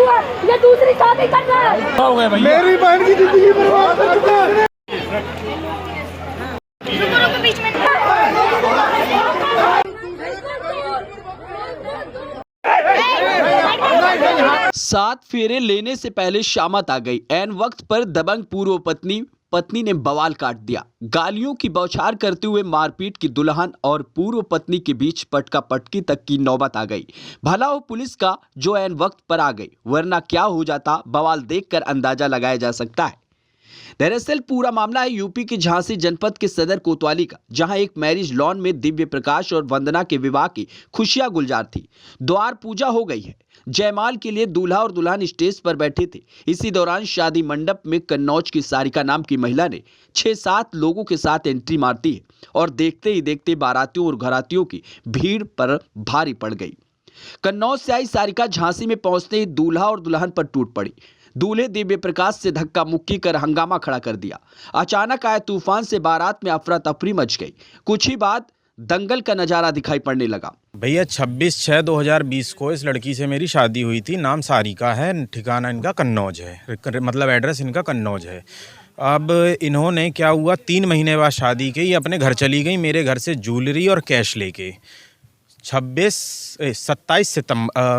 हुआ, ये दूसरी शादी कर रहा है। मेरी बहन की जिंदगी बर्बाद कर चुका है। सात फेरे लेने से पहले शामत आ गई। ऐन वक्त पर दबंग पूर्व पत्नी ने बवाल काट दिया। गालियों की बौछार करते हुए मारपीट की दुल्हन और पूर्व पत्नी के बीच पटका पटकी तक की नौबत आ गई। भला हो पुलिस का जो ऐन वक्त पर आ गई, वरना क्या हो जाता बवाल देखकर अंदाजा लगाया जा सकता है। दरअसल पूरा मामला है यूपी के झांसी जनपद के सदर कोतवाली का, जहां एक मैरिज लॉन में दिव्य प्रकाश और वंदना के विवाह की खुशियां गुलजार थी। द्वार पूजा हो गई है। जयमाल के लिए दूल्हा और दुल्हन स्टेज पर बैठे थे। इसी दौरान शादी मंडप में कन्नौज की सारिका नाम की महिला ने 6-7 लोगों के साथ एंट्री मारती है और देखते ही देखते बारातियों और घरातियों की भीड़ पर भारी पड़ गई। कन्नौज से आई सारिका झांसी में पहुंचते ही दूल्हा और दुल्हन पर टूट पड़ी। दूल्हे दिव्य प्रकाश से धक्का मुक्की कर हंगामा खड़ा कर दिया। अचानक आए तूफान से बारात में अफरा तफरी मच गई। कुछ ही बाद दंगल का नजारा दिखाई पड़ने लगा। भैया 26/6/2020 को इस लड़की से मेरी शादी हुई थी। नाम सारिका है, ठिकाना इनका कन्नौज है, मतलब एड्रेस इनका कन्नौज है। अब इन्होंने क्या हुआ, 3 महीने बाद शादी की, अपने घर चली गई मेरे घर से ज्वेलरी और कैश लेके। 27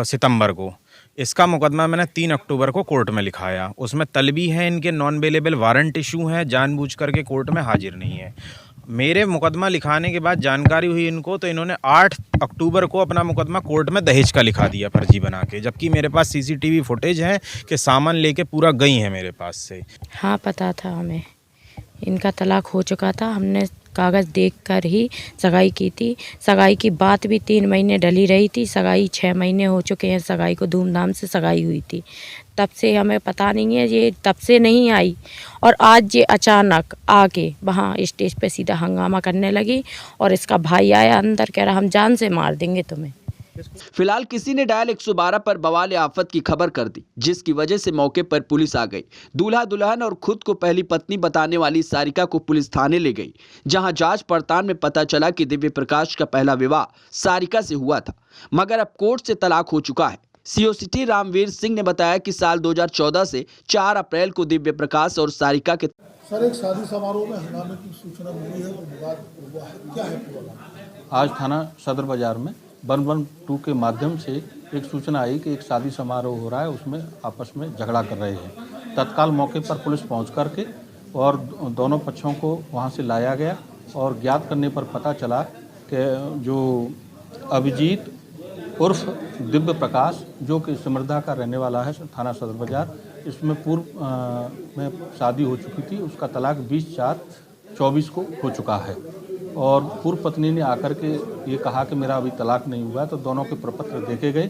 सितंबर को इसका मुकदमा मैंने 3 अक्टूबर को कोर्ट में लिखाया। उसमें तलबी है, इनके नॉन अवेलेबल वारंट इशू है, जानबूझ करके कोर्ट में हाजिर नहीं है। मेरे मुकदमा लिखाने के बाद जानकारी हुई इनको, तो इन्होंने 8 अक्टूबर को अपना मुकदमा कोर्ट में दहेज का लिखा दिया फर्जी बना के, जबकि मेरे पास सीसीटीवी फुटेज है कि सामान लेके पूरा गई है मेरे पास से। हाँ पता था हमें, इनका तलाक हो चुका था। हमने कागज़ देखकर ही सगाई की थी। सगाई की बात भी 3 महीने डली रही थी। सगाई 6 महीने हो चुके हैं। सगाई को धूमधाम से सगाई हुई थी। तब से हमें पता नहीं है, ये तब से नहीं आई और आज ये अचानक आके वहाँ स्टेज पे सीधा हंगामा करने लगी और इसका भाई आया अंदर, कह रहा हम जान से मार देंगे तुम्हें। फिलहाल किसी ने डायल 112 पर बवाल आफत की खबर कर दी, जिसकी वजह से मौके पर पुलिस आ गई। दूल्हा दुल्हन और खुद को पहली पत्नी बताने वाली सारिका को पुलिस थाने ले गई, जहां जांच पड़ताल में पता चला कि दिव्य प्रकाश का पहला विवाह सारिका से हुआ था, मगर अब कोर्ट से तलाक हो चुका है। सीओ सिटी रामवीर सिंह ने बताया कि साल 2014 से 4 अप्रैल को दिव्य प्रकाश और सारिका के सर एक शादी समारोह में हंगामे की सूचना मिली है और विवाद हुआ है, क्या है पूरा? आज थाना सदर बाजार में 112 के माध्यम से एक सूचना आई कि एक शादी समारोह हो रहा है, उसमें आपस में झगड़ा कर रहे हैं। तत्काल मौके पर पुलिस पहुंच करके और दोनों पक्षों को वहां से लाया गया और ज्ञात करने पर पता चला कि जो अभिजीत उर्फ दिव्य प्रकाश, जो कि सिमरदा का रहने वाला है, थाना सदर बाजार, इसमें पूर्व में शादी हो चुकी थी। उसका तलाक 20/4/24 को हो चुका है और पूर्व पत्नी ने आकर के ये कहा कि मेरा अभी तलाक नहीं हुआ है, तो दोनों के प्रपत्र देखे गए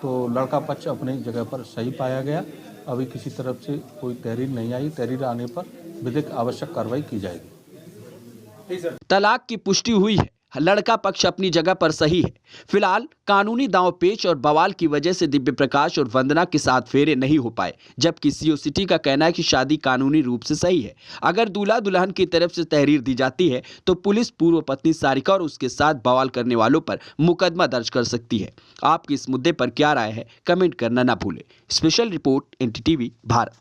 तो लड़का पक्ष अपनी जगह पर सही पाया गया। अभी किसी तरफ से कोई तहरीर नहीं आई। तहरीर आने पर विधिक आवश्यक कार्रवाई की जाएगी। तलाक की पुष्टि हुई है। लड़का पक्ष अपनी जगह पर सही है। फिलहाल कानूनी दांव पेच और बवाल की वजह से दिव्य प्रकाश और वंदना के साथ फेरे नहीं हो पाए, जबकि सीओ सिटी का कहना है कि शादी कानूनी रूप से सही है। अगर दूल्हा दुल्हन की तरफ से तहरीर दी जाती है तो पुलिस पूर्व पत्नी सारिका और उसके साथ बवाल करने वालों पर मुकदमा दर्ज कर सकती है। आपकी इस मुद्दे पर क्या राय है, कमेंट करना ना भूलें। Special report NTTV Bharat.